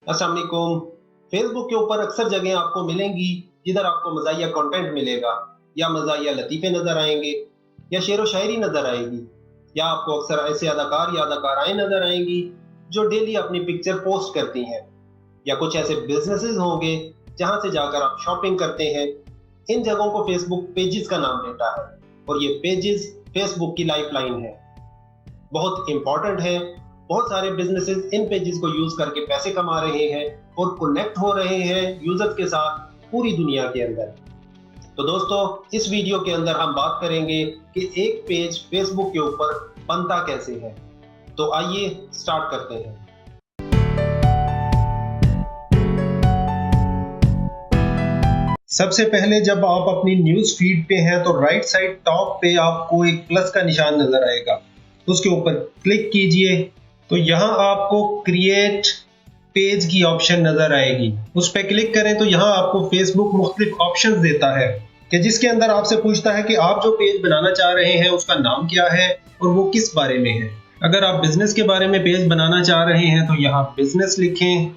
अस्सलाम वालेकुम। फेसबुक के ऊपर अक्सर जगह आपको मिलेंगी जिधर आपको मज़ाहिया कंटेंट मिलेगा, या मज़ाहिया लतीफ़े नज़र आएँगे, या शेर व शायरी नज़र आएगी, या आपको अक्सर ऐसे अदाकार या अदाकाराएँ नज़र आएँगी जो डेली अपनी पिक्चर पोस्ट करती हैं, या कुछ ऐसे बिज़नेसेस होंगे जहाँ से जाकर आप शॉपिंग करते हैं। इन जगहों को फेसबुक पेजेस का नाम देता है और ये पेजेस फेसबुक की लाइफ़लाइन है। बहुत इंपॉर्टेंट है। बहुत सारे बिजनेसेस इन पेजेस को यूज करके पैसे कमा रहे हैं और कनेक्ट हो रहे हैं यूजर्स के साथ पूरी दुनिया के अंदर। तो दोस्तों, इस वीडियो के अंदर हम बात करेंगे कि एक पेज फेसबुक के ऊपर बनता कैसे है। तो आइए स्टार्ट करते हैं। सबसे पहले जब आप अपनी न्यूज फीड पे हैं तो राइट साइड टॉप पे आपको एक प्लस का निशान नजर आएगा, उसके ऊपर क्लिक कीजिए। तो यहाँ आपको क्रिएट पेज की ऑप्शन नजर आएगी, उस पर क्लिक करें तो यहाँ आपको फेसबुक मुख्तलिफ ऑप्शंस देता है कि जिसके अंदर आपसे पूछता है कि आप जो पेज बनाना चाह रहे हैं उसका नाम क्या है और वो किस बारे में है। अगर आप बिजनेस के बारे में पेज बनाना चाह रहे हैं तो यहाँ बिजनेस लिखें।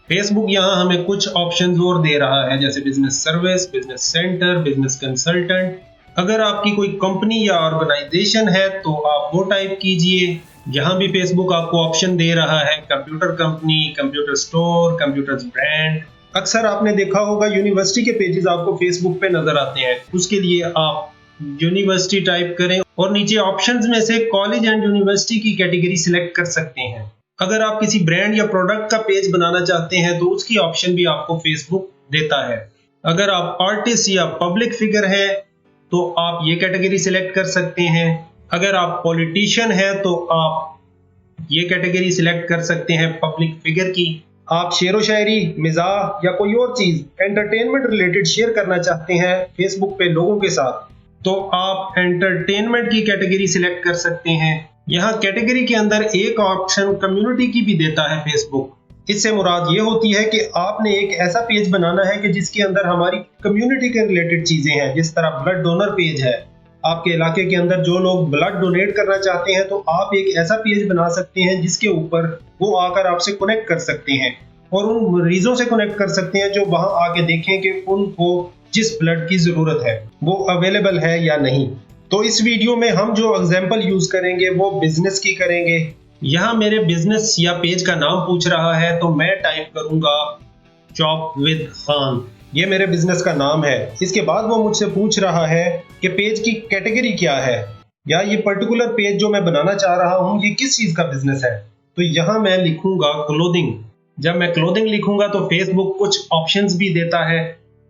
फेसबुक यहाँ हमें कुछ ऑप्शंस और दे रहा है, जैसे business service, business centre, business consultant. अगर आपकी कोई कंपनी या ऑर्गेनाइजेशन है तो आप वो टाइप कीजिए। यहाँ भी फेसबुक आपको ऑप्शन दे रहा है, computer company, computer store, computer brand. अक्सर आपने देखा होगा यूनिवर्सिटी के पेजेस आपको फेसबुक पे नजर आते हैं, उसके लिए आप यूनिवर्सिटी टाइप करें और नीचे ऑप्शंस में से कॉलेज एंड यूनिवर्सिटी की कैटेगरी सिलेक्ट कर सकते हैं। अगर आप किसी ब्रांड या प्रोडक्ट का पेज बनाना चाहते हैं तो उसकी ऑप्शन भी आपको फेसबुक देता है। अगर आप आर्टिस्ट या पब्लिक फिगर है तो आप ये कैटेगरी सिलेक्ट कर सकते हैं। अगर आप पॉलिटिशियन हैं तो आप ये कैटेगरी सिलेक्ट कर सकते हैं पब्लिक फिगर की। आप शेर व शायरी, मिजाह या कोई और चीज एंटरटेनमेंट रिलेटेड शेयर करना चाहते हैं फेसबुक पे लोगों के साथ तो आप एंटरटेनमेंट की कैटेगरी सिलेक्ट कर सकते हैं। यहाँ कैटेगरी के अंदर एक ऑप्शन कम्युनिटी की भी देता है फेसबुक। इससे मुराद ये होती है कि आपने एक ऐसा पेज बनाना है कि जिसके अंदर हमारी कम्युनिटी के रिलेटेड चीजें हैं, जिस तरह ब्लड डोनर पेज है। आपके इलाके के अंदर जो लोग ब्लड डोनेट करना चाहते हैं तो आप एक ऐसा पेज बना सकते हैं जिसके ऊपर वो आकर आपसे कनेक्ट कर सकते हैं और उन मरीजों से कनेक्ट कर सकते हैं जो वहां आके देखें कि उनको जिस ब्लड की जरूरत है वो अवेलेबल है या नहीं। तो इस वीडियो में हम जो एग्जांपल यूज करेंगे वो बिजनेस की करेंगे। यहाँ मेरे बिजनेस या पेज का नाम पूछ रहा है तो मैं टाइप करूंगा चॉप विद खान, ये मेरे बिजनेस का नाम है। इसके बाद वो मुझसे पूछ रहा है कि पेज की कैटेगरी क्या है, या ये पर्टिकुलर पेज जो मैं बनाना चाह रहा हूँ ये किस चीज का बिजनेस है। तो यहाँ मैं लिखूंगा क्लोथिंग। जब मैं क्लोथिंग लिखूंगा तो फेसबुक कुछ ऑप्शंस भी देता है,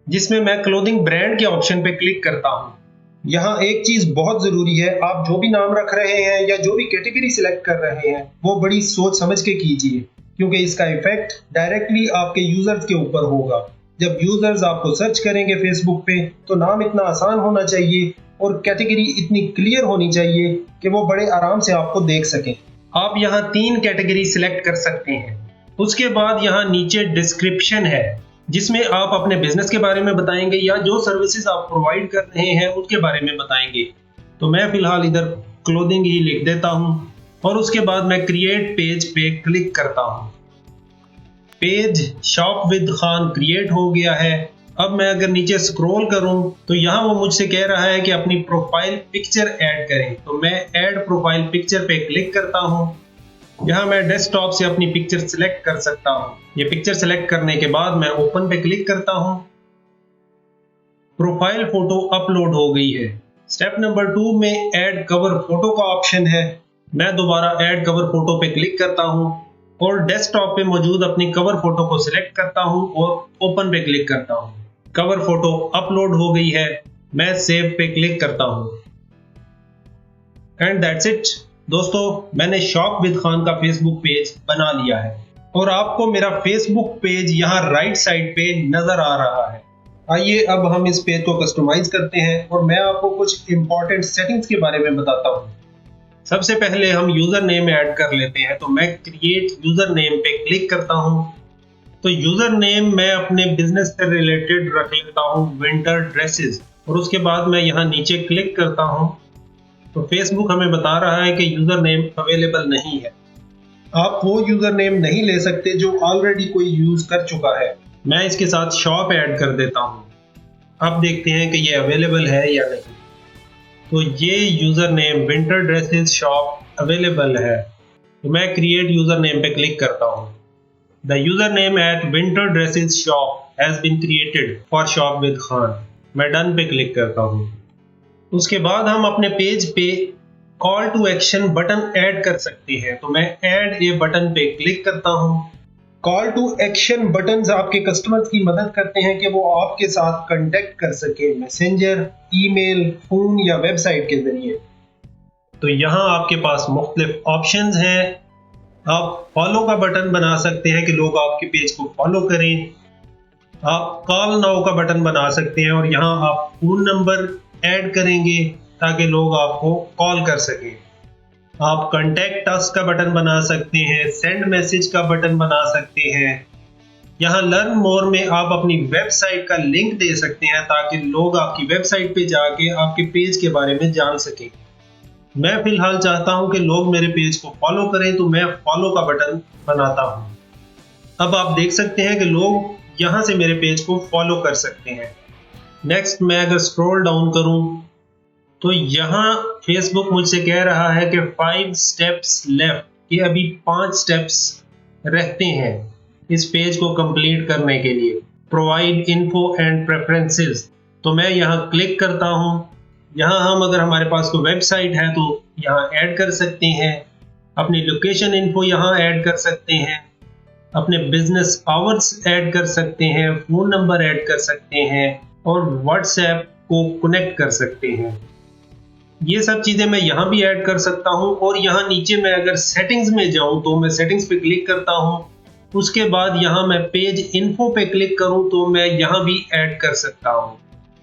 जिसमें मैं क्लोथिंग ब्रांड के ऑप्शन पे क्लिक करता हूँ। यहाँ एक चीज बहुत जरूरी है, आप जो भी नाम रख रहे हैं या जो भी कैटेगरी सिलेक्ट कर रहे हैं वो बड़ी सोच समझ के कीजिए, क्योंकि इसका इफेक्ट डायरेक्टली आपके यूजर्स के ऊपर होगा। जब यूजर्स आपको सर्च करेंगे फेसबुक पे तो नाम इतना आसान होना चाहिए और कैटेगरी इतनी क्लियर होनी चाहिए कि वो बड़े आराम से आपको देख सकें। आप यहाँ 3 कैटेगरी सिलेक्ट कर सकते हैं। उसके बाद यहाँ नीचे डिस्क्रिप्शन है, जिसमें आप अपने बिजनेस के बारे में बताएंगे या जो सर्विसेज आप प्रोवाइड कर रहे हैं उनके बारे में बताएंगे। तो मैं फिलहाल इधर क्लोथिंग ही लिख देता हूं और उसके बाद मैं क्रिएट पेज पे क्लिक करता हूं। Page shop with Khan create हो गया है। अब मैं अगर नीचे स्क्रॉल करूं तो यहाँ वो मुझसे कह रहा है कि अपनी प्रोफाइल पिक्चर ऐड करें, तो मैं ऐड प्रोफाइल पिक्चर पे क्लिक करता हूं। यहाँ मैं डेस्कटॉप से अपनी पिक्चर सिलेक्ट कर सकता हूँ। ये पिक्चर सिलेक्ट करने के बाद मैं ओपन पे क्लिक करता हूँ। प्रोफाइल फोटो अपलोड हो गई है। स्टेप नंबर 2 में ऐड कवर फोटो का ऑप्शन है। मैं दोबारा ऐड कवर फोटो पे क्लिक करता हूँ और डेस्कटॉप पे मौजूद अपनी कवर फोटो को सिलेक्ट करता हूँ और ओपन पे क्लिक करता हूँ। कवर फोटो अपलोड हो गई है। मैं सेव पे क्लिक करता हूँ एंड दैट्स इट। दोस्तों, मैंने शॉप विद खान का फेसबुक पेज बना लिया है और आपको मेरा फेसबुक पेज यहाँ राइट साइड पे नजर आ रहा है। आइए अब हम इस पेज को कस्टमाइज करते हैं और मैं आपको कुछ इंपॉर्टेंट सेटिंग्स के बारे में बताता हूँ। सबसे पहले हम यूजर नेम ऐड कर लेते हैं, तो मैं क्रिएट यूजर नेम पे क्लिक करता हूँ। तो यूजर नेम मैं अपने बिजनेस से रिलेटेड रख लेता हूँ विंटर ड्रेसेस, और उसके बाद मैं यहाँ नीचे क्लिक करता हूँ तो फेसबुक हमें बता रहा है कि यूजर नेम अवेलेबल नहीं है। आप वो यूजर नेम नहीं ले सकते जो ऑलरेडी कोई यूज कर चुका है। मैं इसके साथ शॉप ऐड कर देता हूँ। अब देखते हैं कि ये अवेलेबल है या नहीं। तो ये user name winter dresses shop available है, तो मैं क्रिएट यूजर नेम पे क्लिक करता हूँ। The user name at winter dresses shop has been created for shop with Khan. मैं डन पे क्लिक करता हूँ। उसके बाद हम अपने पेज पे call to action button add कर सकते हैं, तो मैं ऐड ए बटन पे क्लिक करता हूँ। कॉल टू एक्शन बटन्स आपके कस्टमर्स की मदद करते हैं कि वो आपके साथ कांटेक्ट कर सके, मैसेंजर, ईमेल, फोन या वेबसाइट के जरिए। तो यहाँ आपके पास मुख्तलिफ ऑप्शंस हैं। आप फॉलो का बटन बना सकते हैं कि लोग आपके पेज को फॉलो करें। आप कॉल नाउ का बटन बना सकते हैं और यहाँ आप फोन नंबर ऐड करेंगे ताकि लोग आपको कॉल कर सकें। आप कॉन्टैक्ट अस का बटन बना सकते हैं, सेंड मैसेज का बटन बना सकते हैं। यहाँ लर्न मोर में आप अपनी वेबसाइट का लिंक दे सकते हैं ताकि लोग आपकी वेबसाइट पे जाके आपके पेज के बारे में जान सकें। मैं फिलहाल चाहता हूं कि लोग मेरे पेज को फॉलो करें, तो मैं फॉलो का बटन बनाता हूं। अब आप देख सकते हैं कि लोग यहां से मेरे पेज को फॉलो कर सकते हैं। नेक्स्ट मैं अगर स्क्रॉल डाउन करूं तो यहाँ फेसबुक मुझसे कह रहा है कि 5 स्टेप्स लेफ्ट, कि अभी 5 स्टेप्स रहते हैं इस पेज को कंप्लीट करने के लिए। प्रोवाइड इन्फो एंड प्रेफरेंसेस, तो मैं यहाँ क्लिक करता हूँ। यहाँ हम अगर हमारे पास कोई वेबसाइट है तो यहाँ ऐड कर सकते हैं, अपनी लोकेशन इन्फो यहाँ ऐड कर सकते हैं, अपने बिजनेस आवर्स ऐड कर सकते हैं, फोन नंबर ऐड कर सकते हैं और व्हाट्सएप को कनेक्ट कर सकते हैं। ये सब चीजें मैं यहाँ भी ऐड कर सकता हूँ। और यहाँ नीचे मैं अगर सेटिंग्स में जाऊँ तो मैं सेटिंग्स पे क्लिक करता हूँ। उसके बाद यहाँ मैं पेज इन्फो पे क्लिक करूँ तो मैं यहाँ भी ऐड कर सकता हूँ।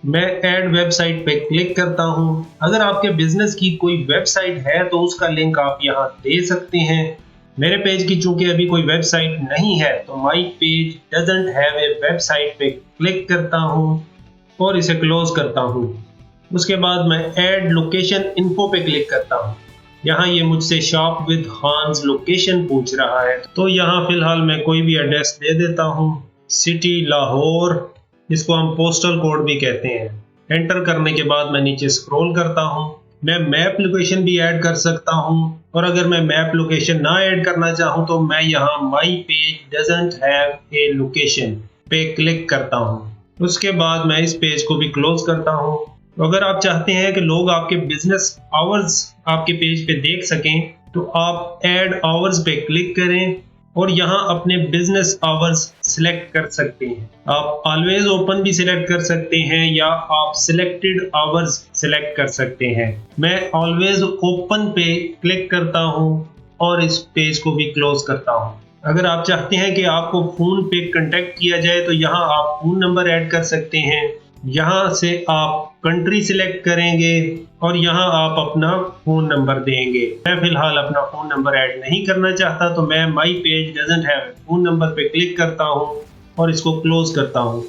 मैं ऐड वेबसाइट पे क्लिक करता हूँ। अगर आपके बिजनेस की कोई वेबसाइट है तो उसका लिंक आप यहाँ दे सकते हैं। मेरे पेज की चूंकि अभी कोई वेबसाइट नहीं है तो my page doesn't have a website पे क्लिक करता हूँ और इसे क्लोज करता हूँ। उसके बाद मैं ऐड लोकेशन इन्फो पे क्लिक करता हूँ। यहाँ ये मुझसे शॉप विद खान्स लोकेशन पूछ रहा है, तो यहाँ फिलहाल मैं कोई भी एड्रेस दे देता हूँ। सिटी लाहौर, जिसको हम पोस्टल कोड भी कहते हैं। एंटर करने के बाद मैं नीचे स्क्रॉल करता हूँ। मैं मैप लोकेशन भी ऐड कर सकता हूँ और अगर मैं मैप लोकेशन ना ऐड करना चाहूँ तो मैं यहाँ my page doesn't have a location पे क्लिक करता हूँ। उसके बाद मैं इस पेज को भी क्लोज करता हूँ। अगर आप चाहते हैं कि लोग आपके बिजनेस आवर्स आपके पेज पे देख सकें तो आप ऐड आवर्स पे क्लिक करें और यहाँ अपने बिजनेस आवर्स सिलेक्ट कर सकते हैं। आप ऑलवेज ओपन भी सिलेक्ट कर सकते हैं या आप सिलेक्टेड आवर्स सिलेक्ट कर सकते हैं। मैं ऑलवेज ओपन पे क्लिक करता हूँ और इस पेज को भी क्लोज करता हूँ। अगर आप चाहते हैं कि आपको फोन पे कांटेक्ट किया जाए तो यहाँ आप फोन नंबर ऐड कर सकते हैं। यहाँ से आप कंट्री सिलेक्ट करेंगे और यहाँ आप अपना फोन नंबर देंगे। मैं फिलहाल अपना फोन नंबर ऐड नहीं करना चाहता तो मैं my page doesn't have phone number पे क्लिक करता हूँ और इसको क्लोज करता हूँ।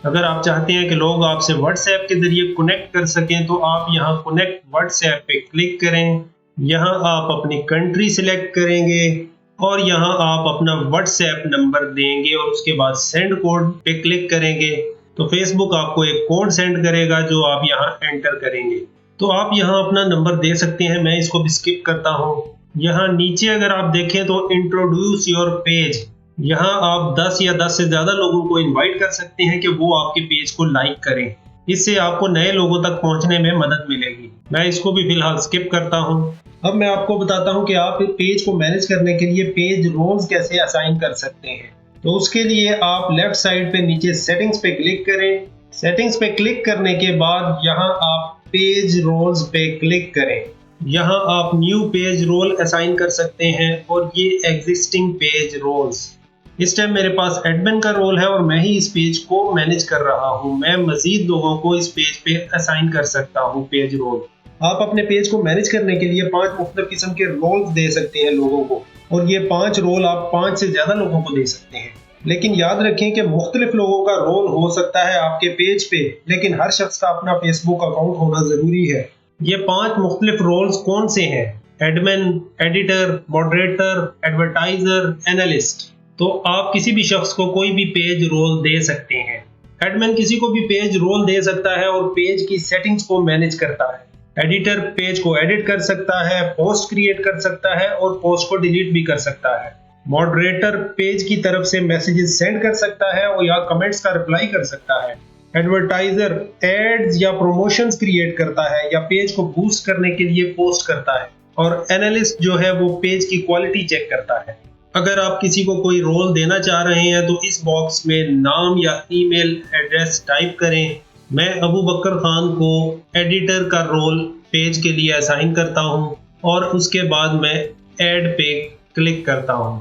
अगर आप चाहते हैं कि लोग आपसे व्हाट्सएप के जरिए कनेक्ट कर सकें तो आप यहाँ कनेक्ट व्हाट्सएप पे क्लिक करें। यहाँ आप अपनी कंट्री सिलेक्ट करेंगे और यहाँ आप अपना व्हाट्सएप नंबर देंगे और उसके बाद सेंड कोड पे क्लिक करेंगे तो फेसबुक आपको एक कोड सेंड करेगा जो आप यहाँ एंटर करेंगे। तो आप यहाँ अपना नंबर दे सकते हैं। मैं इसको भी स्किप करता हूँ। यहाँ नीचे अगर आप देखें तो इंट्रोड्यूस योर पेज, यहाँ आप 10 या 10 से ज्यादा लोगों को इनवाइट कर सकते हैं कि वो आपके पेज को लाइक करें। इससे आपको नए लोगों तक पहुंचने में मदद मिलेगी। मैं इसको भी फिलहाल स्किप करता हूँ। अब मैं आपको बताता हूँ कि आप पेज को मैनेज करने के लिए पेज रोल्स कैसे असाइन कर सकते हैं। तो उसके लिए आप लेफ्ट साइड पे नीचे सेटिंग्स पे क्लिक करें। सेटिंग्स पे क्लिक करने के बाद यहाँ आप पेज रोल्स पे क्लिक करें। यहाँ आप न्यू पेज रोल असाइन कर सकते हैं और ये एग्जिस्टिंग पेज रोल्स। इस टाइम मेरे पास एडमिन का रोल है और मैं ही इस पेज को मैनेज कर रहा हूँ। मैं मजीद लोगों को इस पेज पे असाइन कर सकता हूँ पेज रोल। आप अपने पेज को मैनेज करने के लिए 5 मुख्तलिफ किस्म के रोल्स दे सकते हैं लोगों को और ये 5 रोल आप 5 से ज्यादा लोगों को दे सकते हैं। लेकिन याद रखें कि मुख्तलिफ लोगों का रोल हो सकता है आपके पेज पे, लेकिन हर शख्स का अपना फेसबुक अकाउंट होना जरूरी है। ये 5 मुख्तलिफ रोल्स कौन से हैं? Admin, editor, moderator, advertiser, analyst. तो आप किसी भी शख्स को कोई भी पेज रोल दे सकते हैं। एडमिन किसी को भी पेज रोल दे सकता है और पेज की सेटिंग्स को मैनेज करता है। एडिटर पेज को एडिट कर सकता है, पोस्ट क्रिएट कर सकता है और पोस्ट को डिलीट भी कर सकता है। मॉडरेटर पेज की तरफ से मैसेजेस सेंड कर सकता है और या कमेंट्स का रिप्लाई कर सकता है। एडवर्टाइजर एड्स या प्रमोशंस क्रिएट करता है या पेज को बूस्ट करने के लिए पोस्ट करता है। और एनालिस्ट जो है वो पेज की क्वालिटी चेक करता है। अगर आप किसी को कोई रोल देना चाह रहे हैं तो इस बॉक्स में नाम या ईमेल एड्रेस टाइप करें। मैं अबू बकर खान को एडिटर का रोल पेज के लिए असाइन करता हूं और उसके बाद मैं ऐड पे क्लिक करता हूं।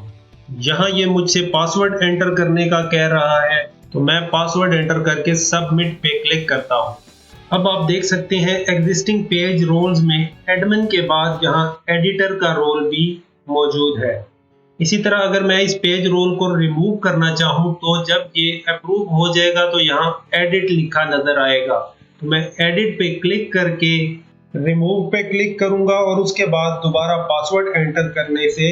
यहाँ ये मुझसे पासवर्ड एंटर करने का कह रहा है तो मैं पासवर्ड एंटर करके सबमिट पे क्लिक करता हूं। अब आप देख सकते हैं एग्जिस्टिंग पेज रोल्स में एडमिन के बाद यहाँ एडिटर का रोल भी मौजूद है। इसी तरह अगर मैं इस पेज रोल को रिमूव करना चाहूँ तो जब ये अप्रूव हो जाएगा तो यहाँ एडिट लिखा नजर आएगा। तो मैं एडिट पे क्लिक करके रिमूव पे क्लिक करूंगा और उसके बाद दोबारा पासवर्ड एंटर करने से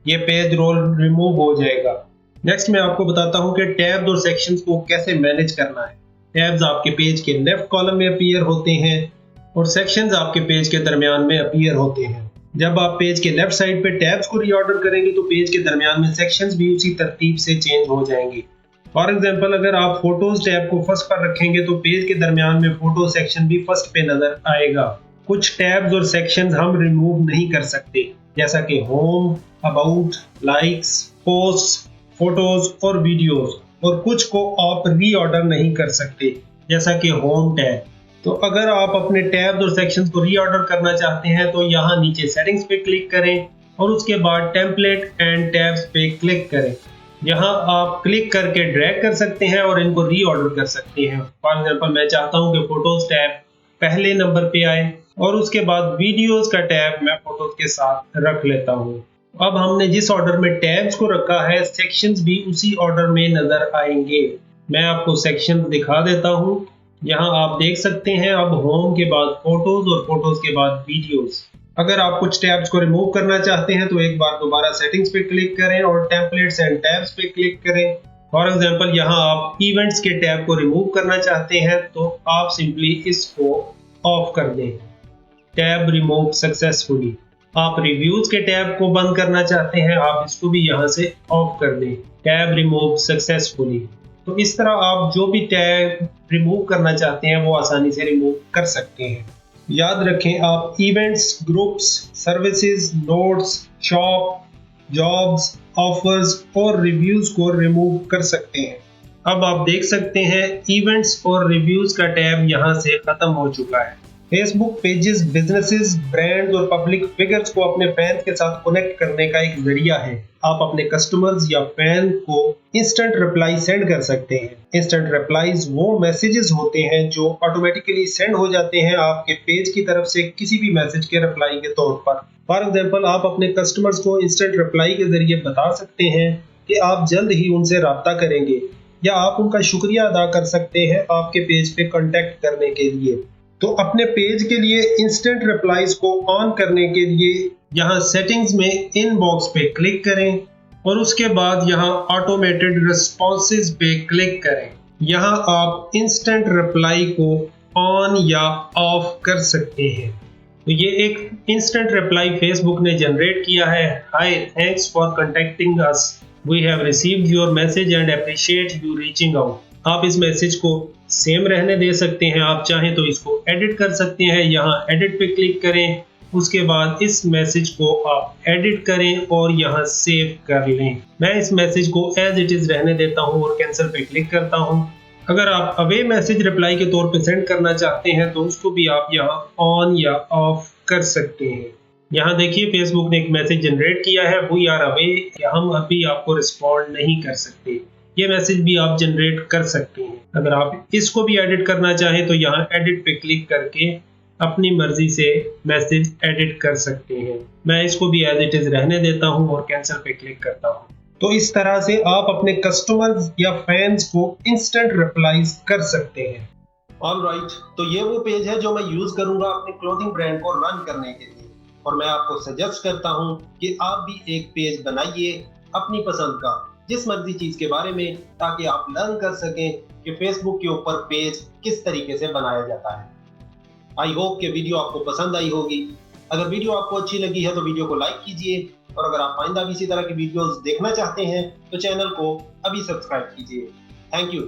ये पेज रोल रिमूव हो जाएगा। नेक्स्ट मैं आपको बताता हूँ कि टैब्स और सेक्शंस को कैसे मैनेज करना है। टैब्स आपके पेज के लेफ्ट कॉलम में अपीयर होते हैं और सेक्शंस आपके पेज के दरमियान में अपीयर होते हैं। जब आप पेज के लेफ्ट साइड पे टैब्स को रीऑर्डर करेंगे तो पेज के दरमियान में सेक्शंस भी उसी तरतीब से चेंज हो जाएंगे। फॉर एग्जांपल अगर आप फोटोज टैब को फर्स्ट पर रखेंगे तो पेज के दरमियान में फोटो सेक्शन भी फर्स्ट पे नजर आएगा। कुछ टैब्स और सेक्शंस हम रिमूव नहीं कर सकते जैसा कि home, about, likes, post, photos और वीडियोज, और कुछ को आप रीऑर्डर नहीं कर सकते जैसा कि होम टैब। तो अगर आप अपने टैब्स और सेक्शंस को रीऑर्डर करना चाहते हैं तो यहाँ नीचे सेटिंग्स पे क्लिक करें और उसके बाद टेम्पलेट एंड टैब्स पे क्लिक करें। यहाँ आप क्लिक करके ड्रैग कर सकते हैं और इनको रीऑर्डर कर सकते हैं। फॉर एग्जांपल मैं चाहता हूँ कि फोटोज टैब पहले नंबर पे आए और उसके बाद वीडियोज का टैब मैं फोटोज के साथ रख लेता हूँ। अब हमने जिस ऑर्डर में टैब्स को रखा है सेक्शंस भी उसी ऑर्डर में नजर आएंगे। मैं आपको सेक्शन दिखा देता हूँ। यहाँ आप देख सकते हैं अब होम के बाद फोटोज और फोटोज के बाद वीडियोज। अगर आप कुछ टैब्स को रिमूव करना चाहते हैं तो एक बार दोबारा सेटिंग्स पे क्लिक करें और टेम्पलेट्स एंड टैब्स पे क्लिक करें। फॉर एग्जांपल यहाँ आप इवेंट्स के टैब को रिमूव करना चाहते हैं तो आप सिंपली इसको ऑफ कर दें। Tab remove successfully. आप रिव्यूज के टैब को बंद करना चाहते हैं, आप इसको भी यहाँ से ऑफ कर दें। Tab remove successfully. तो इस तरह आप जो भी टैग रिमूव करना चाहते हैं वो आसानी से रिमूव कर सकते हैं। याद रखें आप events, groups, services, notes, shop, jobs, offers और रिव्यूज को रिमूव कर सकते हैं। अब आप देख सकते हैं इवेंट्स और रिव्यूज का टैब यहाँ से खत्म हो चुका है। फेसबुक पेजेस बिजनेसेस, ब्रांड्स और पब्लिक फिगर्स को अपने फैंस के साथ कनेक्ट करने का एक जरिया है। आप अपने कस्टमर्स या फैन को इंस्टेंट रिप्लाई सेंड कर सकते हैं। इंस्टेंट रिप्लाईज वो मैसेजेस होते हैं जो ऑटोमेटिकली सेंड हो जाते हैं आपके पेज की तरफ से किसी भी मैसेज के रिप्लाई के तौर पर। फॉर एग्जांपल आप अपने कस्टमर्स को इंस्टेंट रिप्लाई के जरिए बता सकते हैं कि आप जल्द ही उनसे राब्ता करेंगे या आप उनका शुक्रिया अदा कर सकते हैं आपके पेज पे कांटेक्ट करने के लिए। तो अपने पेज के लिए इंस्टेंट रिप्लाईज को ऑन करने के लिए यहाँ सेटिंग्स में इनबॉक्स पे क्लिक करें और उसके बाद यहाँ ऑटोमेटेड रिस्पॉन्सेज पे क्लिक करें। यहाँ आप इंस्टेंट रिप्लाई को ऑन या ऑफ कर सकते हैं। तो ये एक इंस्टेंट रिप्लाई फेसबुक ने जनरेट किया है। Hi, thanks for contacting us, we have received your message and appreciate you reaching out. आप इस मैसेज को सेम रहने दे सकते हैं, आप चाहें तो इसको एडिट कर सकते हैं। यहाँ एडिट पे क्लिक करें, उसके बाद इस मैसेज को आप एडिट करें और यहाँ सेव कर लें। मैं इस मैसेज को एज इट इज रहने देता हूँ और कैंसिल पे क्लिक करता हूँ। अगर आप अवे मैसेज रिप्लाई के तौर पे सेंड करना चाहते हैं तो उसको भी आप यहाँ ऑन या ऑफ कर सकते हैं। यहाँ देखिए फेसबुक ने एक मैसेज जनरेट किया है, वी आर अवे, हम अभी आपको रिस्पॉन्ड नहीं कर सकते। ये मैसेज भी आप जनरेट कर सकते हैं। अगर आप इसको भी एडिट करना चाहें तो यहाँ एडिट पे क्लिक करके अपनी मर्जी से मैसेज एडिट कर सकते हैं। मैं इसको भी एज इट इज रहने देता हूँ और कैंसिल पे क्लिक करता हूँ। तो इस तरह से आप अपने कस्टमर्स या फैंस को इंस्टेंट रिप्लाईज कर सकते हैं। ऑलराइट, तो ये वो पेज है जो मैं यूज करूंगा अपने क्लोथिंग ब्रांड को रन करने के लिए। और मैं आपको सजेस्ट करता हूं कि आप भी एक पेज बनाइए अपनी पसंद का, जिस मर्जी चीज के बारे में, ताकि आप लर्न कर सकें कि फेसबुक के ऊपर पेज किस तरीके से बनाया जाता है। आई होप कि वीडियो आपको पसंद आई होगी। अगर वीडियो आपको अच्छी लगी है तो वीडियो को लाइक कीजिए, और अगर आप आइंदा भी इसी तरह की वीडियोस देखना चाहते हैं तो चैनल को अभी सब्सक्राइब कीजिए। Thank you.